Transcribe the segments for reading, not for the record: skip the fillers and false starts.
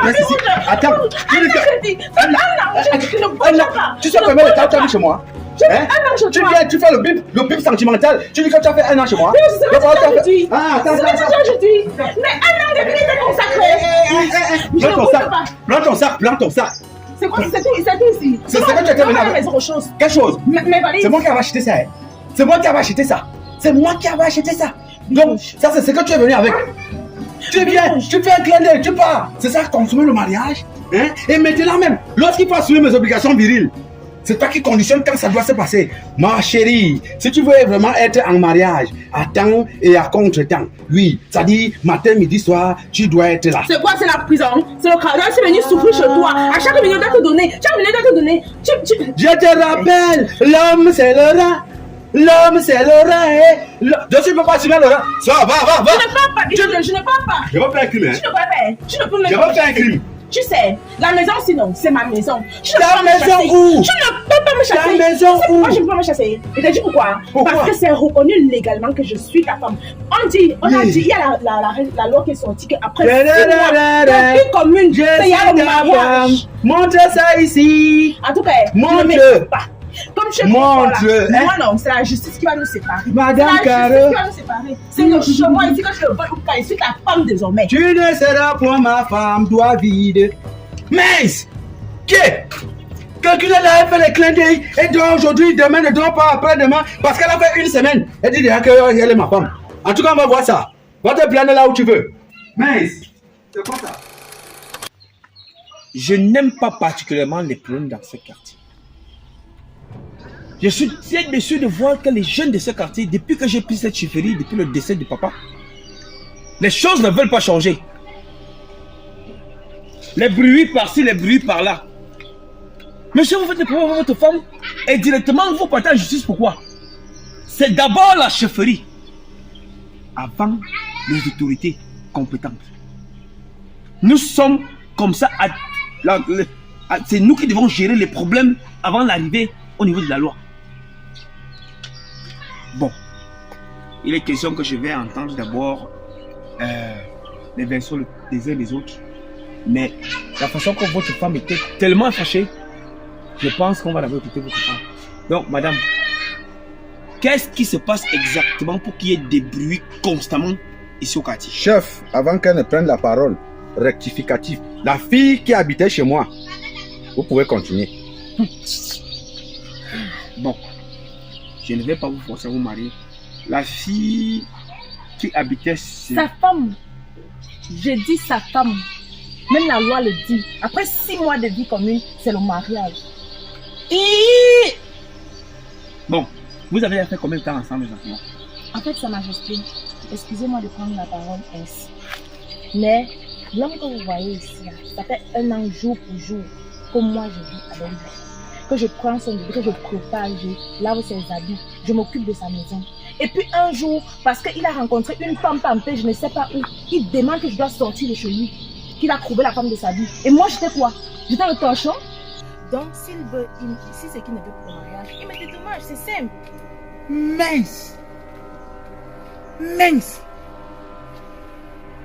reste ici. Attends. Tu sais combien de temps tu as mis chez moi? Tu viens, tu fais le bip sentimental. Tu dis que tu as fait 1 an chez moi. C'est ce que je dis. Mais 1 an de vie était consacré. Prends ton sac. C'est quoi? C'était ici. C'est ce que tu étais venu avec. Quelle chose? Mes valises. C'est moi qui avais acheté ça. C'est moi qui avais acheté ça. C'est moi qui avais acheté ça. Donc, ça, c'est ce que tu es venu avec. Tu viens, tu fais un clin d'œil, tu pars. C'est ça, consommer le mariage. Hein? Et maintenant même, lorsqu'il faut assumer mes obligations viriles, c'est toi qui conditionne quand ça doit se passer. Ma chérie, si tu veux vraiment être en mariage, à temps et à contre-temps, oui, ça dit matin, midi, soir, tu dois être là. C'est quoi? C'est la prison? C'est le cadre? C'est venu souffrir chez toi. À chaque minute, on doit te donner. Chaque minute, on doit te donner. Je te rappelle, l'homme c'est le rat. L'homme c'est le rat. Je ne peux pas assumer le rat. Ça, va. Je ne parle pas. Je vais faire un crime. Tu ne peux pas. Je vais faire un crime. Tu sais, la maison sinon, c'est ma maison. Ta maison où? Tu ne peux pas me chasser. Ta maison où? Moi, je ne peux pas me chasser. Et t'as dit pourquoi? Parce que c'est reconnu légalement que je suis ta femme. On a dit, il y a la loi qui est sortie qu'après 6 mois, la vie commune, il y a le mariage. Montre ça ici. En tout cas, montre. Je ne m'écoute pas. Comme tu es montre. Moi non, c'est la justice qui va nous séparer. Madame Caro. C'est le chemin ici que je le veux ou pas. Je suis ta femme désormais. Tu ne seras point ma femme, doigt vide. Mince! Quelqu'un a fait les clins d'œil et dort aujourd'hui, demain ne dort pas, après-demain, parce qu'elle a fait 1 semaine. Elle dit déjà qu'elle est ma femme. En tout cas, on va voir ça. Va te plaindre là où tu veux. Mince! C'est quoi ça? Je n'aime pas particulièrement les problèmes dans ce quartier. Je suis très déçu de voir que les jeunes de ce quartier, depuis que j'ai pris cette chefferie, depuis le décès de papa, les choses ne veulent pas changer. Les bruits par-ci, les bruits par-là. Monsieur, vous faites des problèmes avec votre femme et directement vous partez en justice. Pourquoi? C'est d'abord la chefferie avant les autorités compétentes. Nous sommes comme ça, c'est nous qui devons gérer les problèmes avant l'arrivée au niveau de la loi. Bon, il est question que je vais entendre d'abord les versions des uns des autres. Mais la façon que votre femme était tellement fâchée, je pense qu'on va d'abord écouter votre femme. Donc, madame, qu'est-ce qui se passe exactement pour qu'il y ait des bruits constamment ici au quartier? Chef, avant qu'elle ne prenne la parole, rectificatif. La fille qui habitait chez moi, vous pouvez continuer. Bon, je ne vais pas vous forcer à vous marier. La fille qui habitait chez... Sa femme. Je dis sa femme. Même la loi le dit. Après 6 mois de vie commune, c'est le mariage. Bon, vous avez fait combien de temps ensemble exactement? En fait, Sa Majesté, excusez-moi de prendre la parole ainsi. Mais l'homme que vous voyez ici, ça fait 1 an jour pour jour que moi je vis avec lui. Que je prends son bébé, que je prépare, je lave ses habits, je m'occupe de sa maison. Et puis un jour, parce qu'il a rencontré une femme pampée, je ne sais pas où, il demande que je dois sortir de chez lui, qu'il a trouvé la femme de sa vie. Et moi, j'étais quoi? J'étais le torchon. Donc, s'il veut, si c'est qu'il ne veut pas le mariage, il me dédommage, c'est simple. Mince!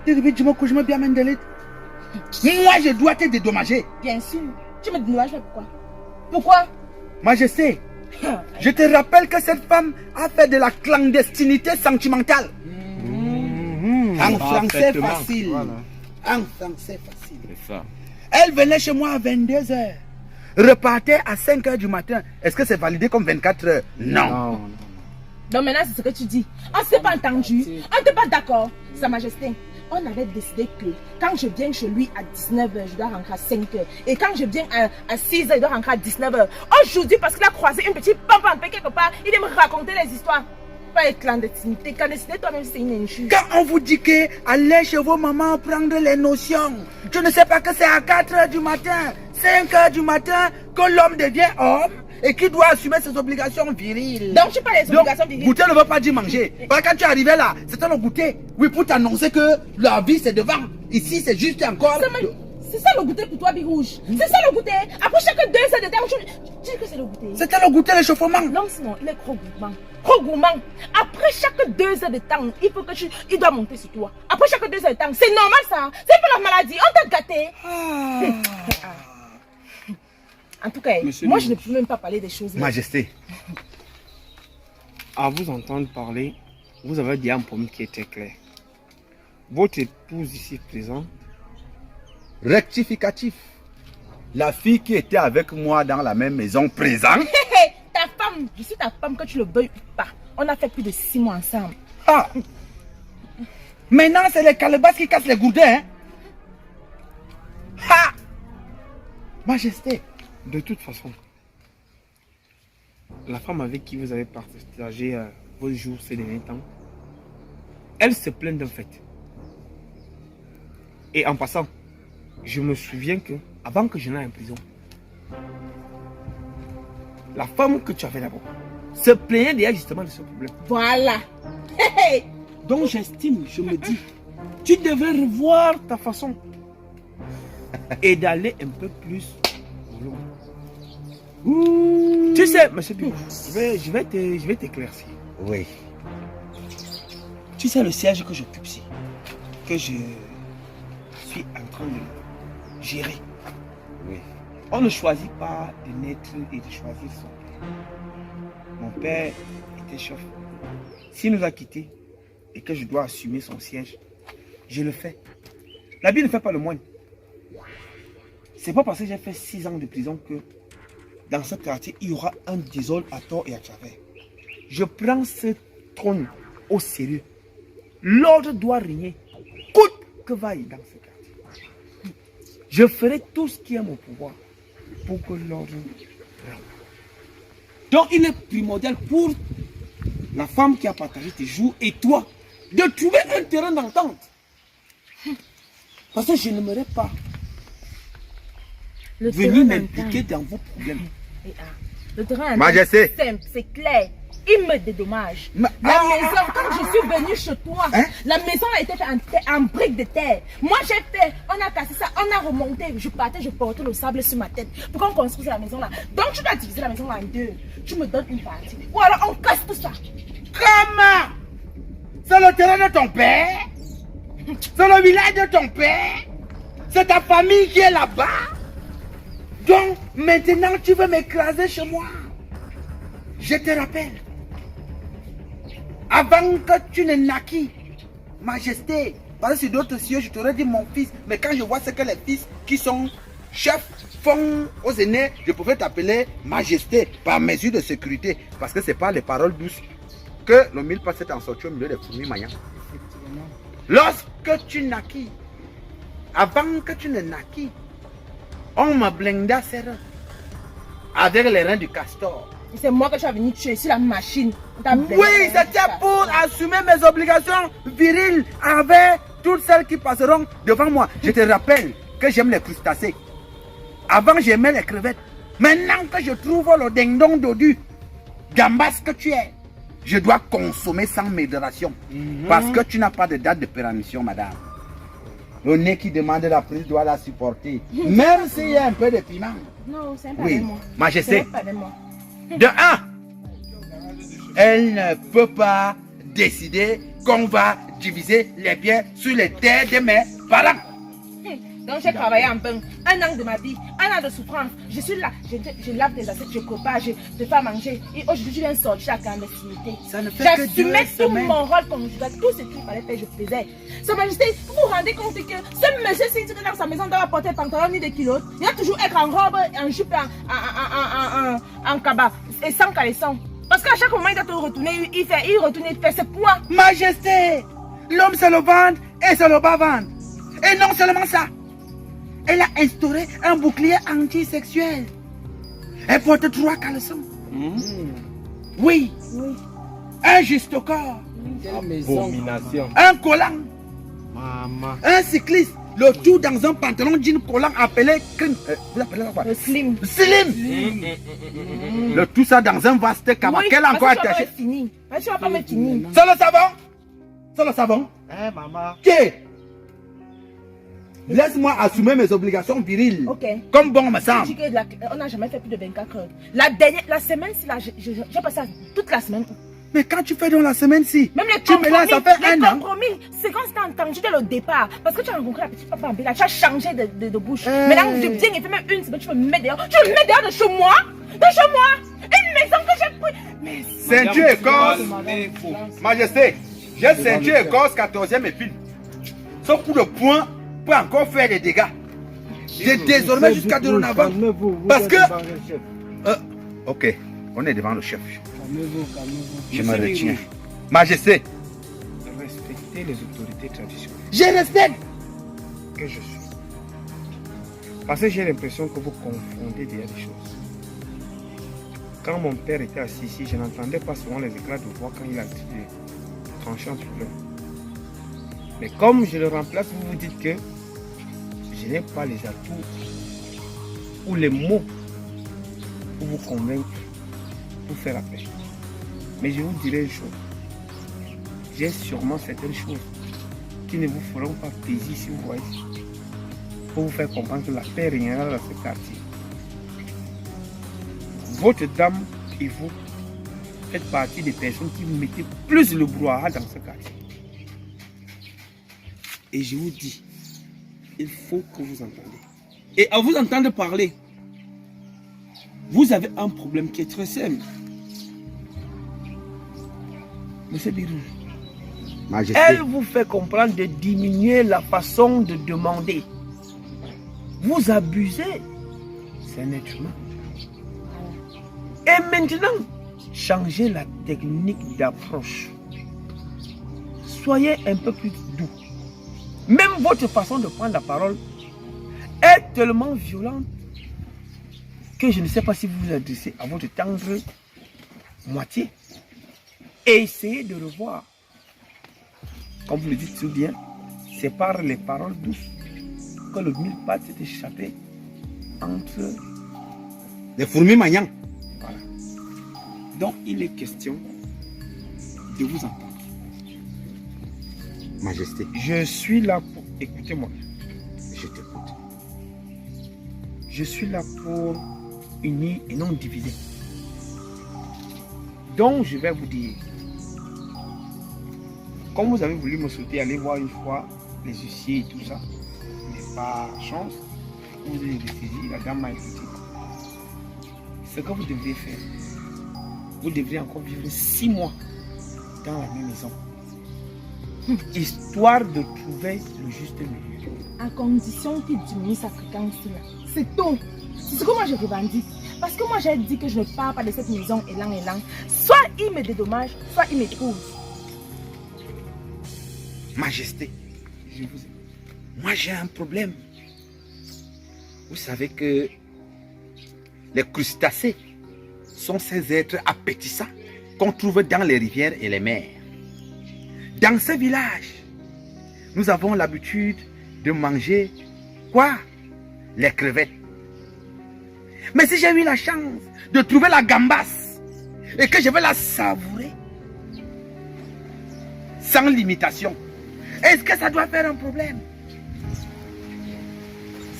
Je me bien moi, je dois te dédommager. Bien sûr. Tu me dédommages, mais pourquoi? Pourquoi? Majesté, je te rappelle que cette femme a fait de la clandestinité sentimentale. En français facile. Voilà. En français facile. C'est ça. Elle venait chez moi à 22h. Repartait à 5h du matin. Est-ce que c'est validé comme 24 heures? Non. Donc maintenant, c'est ce que tu dis. On ne s'est pas entendu. On n'était pas d'accord. Sa Majesté, on avait décidé que quand je viens chez lui à 19h, je dois rentrer à 5h. Et quand je viens à 6h, je dois rentrer à 19h. Aujourd'hui, parce qu'il a croisé une petite pampante quelque part, il vient me raconter les histoires. Pas les clandestinité. Clandestinité, toi-même, c'est une injure. Quand on vous dit que allez chez vos mamans prendre les notions, je ne sais pas que c'est à 4h du matin, 5h du matin que l'homme devient homme et qui doit assumer ses obligations viriles. Donc tu parles des obligations viriles. Goûter ne veut pas dire manger. Parce que quand tu es arrivé là, c'était le goûter. Oui, pour t'annoncer que la vie c'est devant. Ici c'est juste encore... C'est ça le goûter pour toi, Birouge. C'est ça le goûter. Après chaque 2 heures de temps, tu dis que c'est le goûter. C'était le goûter, l'échauffement. Non, sinon, il est trop gourmand. trop gourmand. Après chaque 2 heures de temps, il doit monter sur toi. Après chaque 2 heures de temps, c'est normal ça. C'est pas la maladie, on t'a gâté. En tout cas, Monsieur moi je ne peux même pas parler des choses. Majesté. À vous entendre parler, vous avez dit un problème qui était clair. Votre épouse ici présente. Rectificatif. La fille qui était avec moi dans la même maison présente. Ta femme, je suis ta femme, que tu le veuilles ou pas. On a fait plus de 6 mois ensemble. Ah. Maintenant, c'est les calebasses qui cassent les gourdins. Hein? Ha! Majesté. De toute façon, la femme avec qui vous avez partagé vos jours ces derniers temps, elle se plaint d'un fait. Et en passant, je me souviens que avant que je n'aille en prison, la femme que tu avais d'abord se plaignait déjà justement de ce problème. Voilà. Donc j'estime, je me dis, tu devrais revoir ta façon et d'aller un peu plus au long. Tu sais, monsieur Bio, je vais t'éclaircir. Oui. Tu sais le siège que j'occupe ici, que je suis en train de gérer. Oui. On ne choisit pas de naître et de choisir son père. Mon père était chef. S'il nous a quittés et que je dois assumer son siège, je le fais. La vie ne fait pas le moine. C'est pas parce que j'ai fait 6 ans de prison que dans ce quartier, il y aura un désordre à tort et à travers. Je prends ce trône au sérieux. L'ordre doit régner, coûte que vaille dans ce quartier. Je ferai tout ce qui est mon pouvoir pour que l'ordre règne. Donc il est primordial pour la femme qui a partagé tes jours et toi de trouver un terrain d'entente. Parce que je n'aimerais pas venir m'impliquer dans vos problèmes. Le terrain Majesté. c'est simple, c'est clair. Il me dédommage. La maison, quand je suis venue chez toi, la maison a été faite en briques de terre. Moi j'ai fait, on a cassé ça, on a remonté. Je partais, je portais le sable sur ma tête pour qu'on construise la maison là. Donc tu dois diviser la maison en 2. Tu me donnes une partie. Ou alors on casse tout ça. Comment? C'est le terrain de ton père? C'est le village de ton père? C'est ta famille qui est là-bas? Donc maintenant tu veux m'écraser chez moi? Je te rappelle. Avant que tu ne naquis, Majesté, parce que sur d'autres cieux, je t'aurais dit mon fils. Mais quand je vois ce que les fils qui sont chefs font aux aînés, je pouvais t'appeler Majesté par mesure de sécurité. Parce que ce n'est pas les paroles douces que le mille passe en sorti au milieu des fourmis maillants. Lorsque tu naquis, avant que tu ne naquis, on m'a blindé à serre avec les reins du castor. C'est moi que tu as venu tuer sur la machine. Oui, c'était pour assumer mes obligations viriles avec toutes celles qui passeront devant moi. Je te rappelle que j'aime les crustacés. Avant, j'aimais les crevettes. Maintenant que je trouve le dindon dodu, gambas que tu es, je dois consommer sans modération. Parce que tu n'as pas de date de péremption, madame. Le nez qui demande la prise doit la supporter. Même s'il y a un peu de piment. Non, c'est pas Oui, de moi. Majesté. C'est pas de moi. De 1, elle ne peut pas décider qu'on va diviser les biens sur les terres de mes parents. Donc j'ai travaillé en vain. 1 an de ma vie, 1 an de souffrance. Je suis là, je lave des assiettes, je prépare, je te fais manger. Et aujourd'hui, je viens sortir à la clandestinité. Ça ne fait que 2 j'assumais tout semaines. mon rôle conjugal, tout ce qu'il fallait faire, je faisais. Sa Majesté, vous vous rendez compte que ce monsieur, s'il dit que dans sa maison, doit porter pantalon ni des kilos, il va toujours être en robe, en jupe, en cabas, et sans caleçon. Parce qu'à chaque moment, il doit te retourner, il retourne, il fait ses poids. Majesté, l'homme c'est le ventre et c'est le bas-ventre. Et non seulement ça, elle a instauré un bouclier antisexuel. Elle porte 3 caleçons. Oui. Un juste au corps. Abomination. Un collant. Maman. Un cycliste. Le tout dans un pantalon jean collant appelé crime. Vous appelez ça quoi? Le slim. Slim. Le tout ça dans un vaste cabas. Quel encore parce que tu vas attaché? pas fini. Parce que tu vas pas me finir. C'est le savon. C'est le savon. Maman. Qui? Laisse-moi assumer mes obligations viriles. Ok. Comme bon me Tu semble. dis que on n'a jamais fait plus de 24 heures. La semaine, j'ai passé toute la semaine Mais quand tu fais dans la semaine-ci, Même les tu me laisses, ça fait un an. compromis, c'est quand c'était entendu dès le départ. Parce que tu as rencontré la petite papa en Béla, tu as changé de bouche. Maintenant, j'ai bien fait même une semaine, tu me mets dehors. Tu me mets dehors de chez moi. De chez moi. Une maison que j'ai pris. Mais Ceinture Écosse, Majesté, j'ai ceinture Écosse 14e épine. Ce coup de poing peut encore faire des dégâts. J'ai désormais jusqu'à dorénavant. Parce que... ok, on est devant le chef. Je me retiens. Majesté. Respectez les autorités traditionnelles. Je respecte. Que je suis. Parce que j'ai l'impression que vous confondez des choses. Quand mon père était assis ici, je n'entendais pas souvent les éclats de voix quand il a tranché un problème. Mais comme je le remplace, vous vous dites que je n'ai pas les atouts ou les mots pour vous convaincre, pour faire la paix. Mais je vous dirai une chose. J'ai sûrement certaines choses qui ne vous feront pas plaisir si vous voyez. Pour vous faire comprendre que la paix régnera dans ce quartier. Votre dame et vous faites partie des personnes qui mettez plus le brouhaha dans ce quartier. Et je vous dis, il faut que vous entendiez. Et à vous entendre parler, vous avez un problème qui est très simple. Monsieur Birou, Majesté. Elle vous fait comprendre de diminuer la façon de demander. Vous abusez. C'est un être humain. Et maintenant, changez la technique d'approche. Soyez un peu plus doux. Même votre façon de prendre la parole est tellement violente que je ne sais pas si vous vous adressez à votre tendre moitié. Et essayez de revoir. Comme vous le dites tout bien, c'est par les paroles douces que le mille-pattes s'est échappé entre Les fourmis magnans. voilà. Donc il est question de vous entendre. Majesté, je suis là pour... Écoutez-moi. je t'écoute. Je suis là pour unir et non diviser. Donc je vais vous dire, comme vous avez voulu me souhaiter aller voir une fois les huissiers et tout ça, mais pas chance, vous avez décidé, la dame m'a écouté. Ce que vous devriez faire, vous devriez encore vivre 6 mois dans la même maison, histoire de trouver le juste milieu. à condition qu'il diminue sa fréquence là. C'est tout. C'est ce que moi je revendique. Parce que moi j'ai dit que je ne pars pas de cette maison élan. Soit il me dédommage, soit il m'éprouve. Majesté, Je vous aime. moi j'ai un problème. Vous savez que les crustacés sont ces êtres appétissants qu'on trouve dans les rivières et les mers. Dans ce village, nous avons l'habitude de manger quoi? Les crevettes. Mais si j'ai eu la chance de trouver la gambasse et que je vais la savourer sans limitation, est-ce que ça doit faire un problème?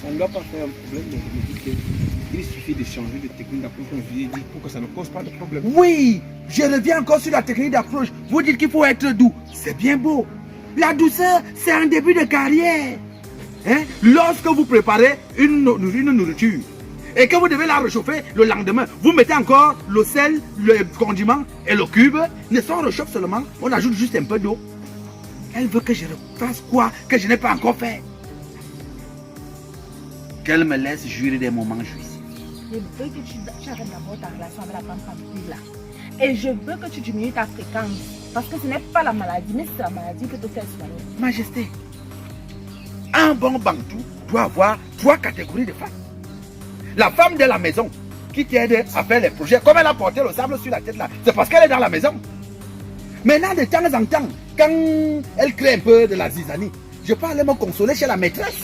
Ça ne doit pas faire un problème, mais je me dis qu'il suffit de changer de technique d'approche, comme je vous ai dit, pour que ça ne cause pas de problème. Oui, je reviens encore sur la technique d'approche. Vous dites qu'il faut être doux. C'est bien beau. La douceur, c'est un début de carrière. Hein? Lorsque vous préparez une nourriture et que vous devez la réchauffer le lendemain, vous mettez encore le sel, le condiment et le cube. Ne s'en réchauffe seulement, on ajoute juste un peu d'eau. Elle veut que je fasse quoi que je n'ai pas encore fait? Qu'elle me laisse jurer des moments jouissifs. Je veux que tu arrêtes d'abord ta relation avec la femme famille là. Et je veux que tu diminues ta fréquence. Parce que ce n'est pas la maladie, mais c'est la maladie que te fait soigner. Majesté, un bon bantou doit avoir 3 catégories de femmes. La femme de la maison qui t'aide à faire les projets, comme elle a porté le sable sur la tête là, c'est parce qu'elle est dans la maison. Maintenant, de temps en temps, quand elle crée un peu de la zizanie, je peux aller me consoler chez la maîtresse.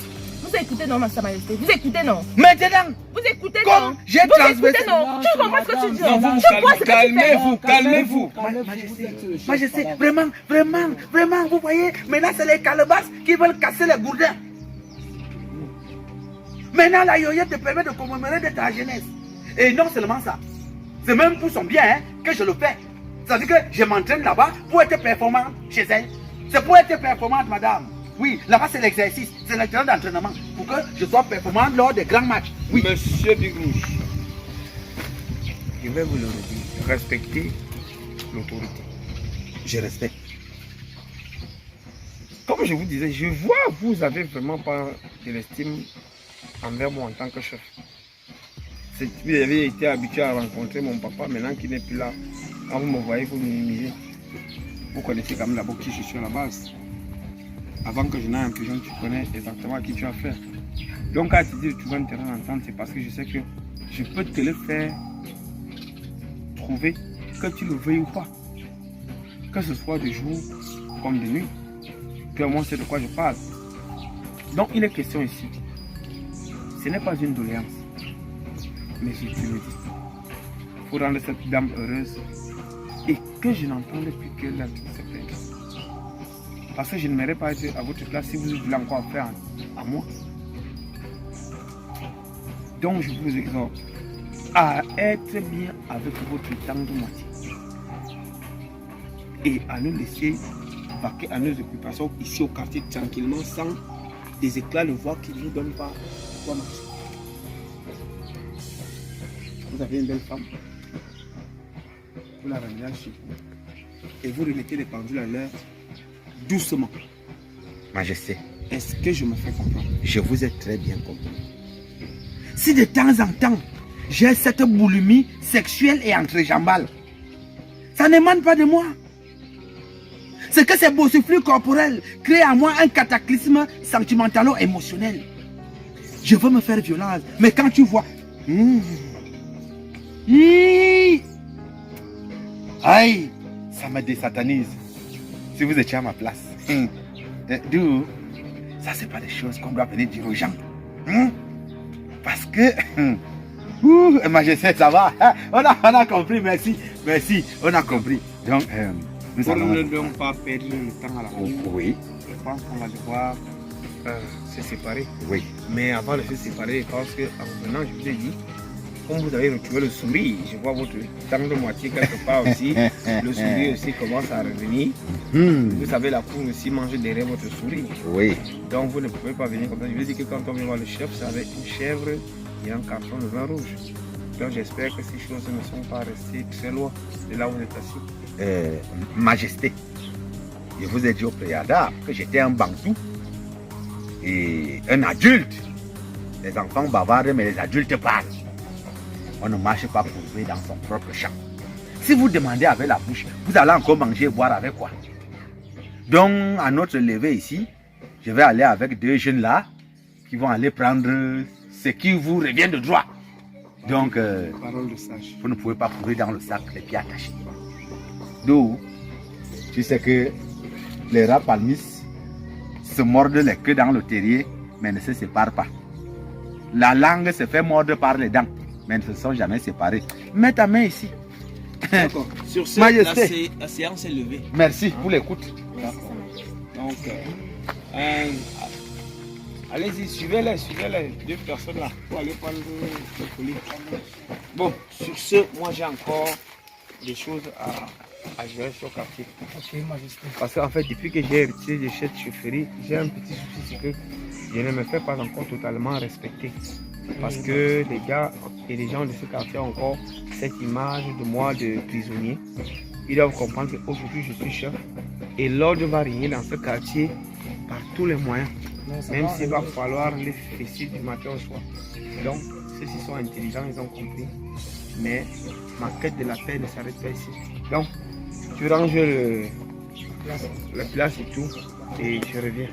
Vous écoutez non, Sa Majesté. Vous écoutez non. Maintenant, Vous écoutez comme non. j'ai Vous transversé... écoutez non. Tu comprends ce que tu dis. Non, vous, Tu vois ce que tu fais. calmez-vous. Majesté, vraiment, vous voyez, maintenant c'est les calebasses qui veulent casser les gourdins. Maintenant, la yoyette te permet de commémorer de ta jeunesse. Et non seulement ça, c'est même pour son bien hein, que je le fais. Ça veut dire que je m'entraîne là-bas pour être performante chez elle. C'est pour être performante, madame. Oui, là-bas c'est l'exercice, c'est le terrain d'entraînement. Pour que je sois performante lors des grands matchs. Oui. Monsieur Bigrouche, je vais vous le redire. Respectez l'autorité. Je respecte. Comme je vous disais, je vois vous avez vraiment pas de l'estime envers moi en tant que chef. Vous avez été habitué à rencontrer mon papa, maintenant qu'il n'est plus là. Quand vous me voyez, vous minimiser. Vous connaissez quand même d'abord qui je suis à la base. Avant que je n'aie un pigeon, tu connais exactement à qui tu as affaire. Donc quand tu dis que tu veux un terrain d'entente, c'est parce que je sais que je peux te le faire trouver, que tu le veuilles ou pas. Que ce soit de jour comme de nuit. Que moi c'est de quoi je parle. Donc il est question ici. Ce n'est pas une doléance. Mais je te le dis. Il faut rendre cette dame heureuse. Et que je n'entende plus qu'elle a tout se plaindre. Parce que je ne m'aimerais pas être à votre place si vous voulez encore faire à moi. Donc je vous exhorte à être bien avec votre tendre moitié. Et à nous laisser vaquer à nos occupations ici au quartier tranquillement sans des éclats de voix qui ne nous donnent pas quoi marcher. Vous avez une belle femme. Vous la ramenez chez vous. Et vous remettez les pendules à l'heure doucement. Majesté, Est-ce que je me fais comprendre? je vous ai très bien compris. Si de temps en temps, j'ai cette boulimie sexuelle et entrejambale, ça n'émane pas de moi. C'est que ces bossiflux corporels créent à moi un cataclysme sentimentalo-émotionnel. Je veux me faire violence, mais quand tu vois... Aïe, ça me désatanise. Si vous étiez à ma place. D'où ça, c'est pas des choses qu'on doit venir dire aux gens. Parce que... Majesté, ça va. On a compris, merci. Merci, on a compris. Donc, nous Pour allons... ne donc pas perdre le temps à la route, Oui, je pense qu'on va devoir se séparer. oui. Mais avant de se séparer, je pense qu'en venant, je vous ai dit, comme vous avez retrouvé le sourire, je vois votre tendre moitié quelque part aussi. Le sourire aussi commence à revenir. Vous savez, la poule aussi mange derrière votre sourire. Oui. Donc vous ne pouvez pas venir comme ça. Je vous dis que quand on vient voir le chef, c'est avec une chèvre et un carton de vin rouge. Donc j'espère que ces choses ne sont pas restées très loin de là où vous êtes assis. Majesté, je vous ai dit au préalable que j'étais un bantou et un adulte. Les enfants bavardent, mais les adultes parlent. On ne marche pas courbé dans son propre champ. Si vous demandez avec la bouche, vous allez encore manger et boire avec quoi? Donc, à notre levée ici, je vais aller avec deux jeunes là qui vont aller prendre ce qui vous revient de droit. Donc, Parole de sage. vous ne pouvez pas courir dans le sac les pieds attachés. D'où, tu sais que les rats palmistes se mordent les queues dans le terrier, mais ne se séparent pas. La langue se fait mordre par les dents, mais ne se sont jamais séparés. Mets ta main ici. D'accord. Sur ce, Majesté. la séance est levée. Merci pour l'écoute. Donc, Allez-y, suivez-les, deux personnes là, pour aller prendre le colis. Bon, sur ce, moi j'ai encore des choses à gérer sur le quartier. Ok, Majesté. Parce qu'en fait, depuis que j'ai hérité de cette chaufferie, j'ai un petit souci, c'est que je ne me fais pas encore totalement respecter. Parce que les gars et les gens de ce quartier ont encore cette image de moi de prisonnier. Ils doivent comprendre qu'aujourd'hui je suis chef et l'ordre va régner dans ce quartier par tous les moyens. Même s'il va falloir les fesser du matin au soir. Donc, ceux-ci sont intelligents, ils ont compris. Mais ma quête de la paix ne s'arrête pas ici. Donc, tu ranges la place et tout, et je reviens.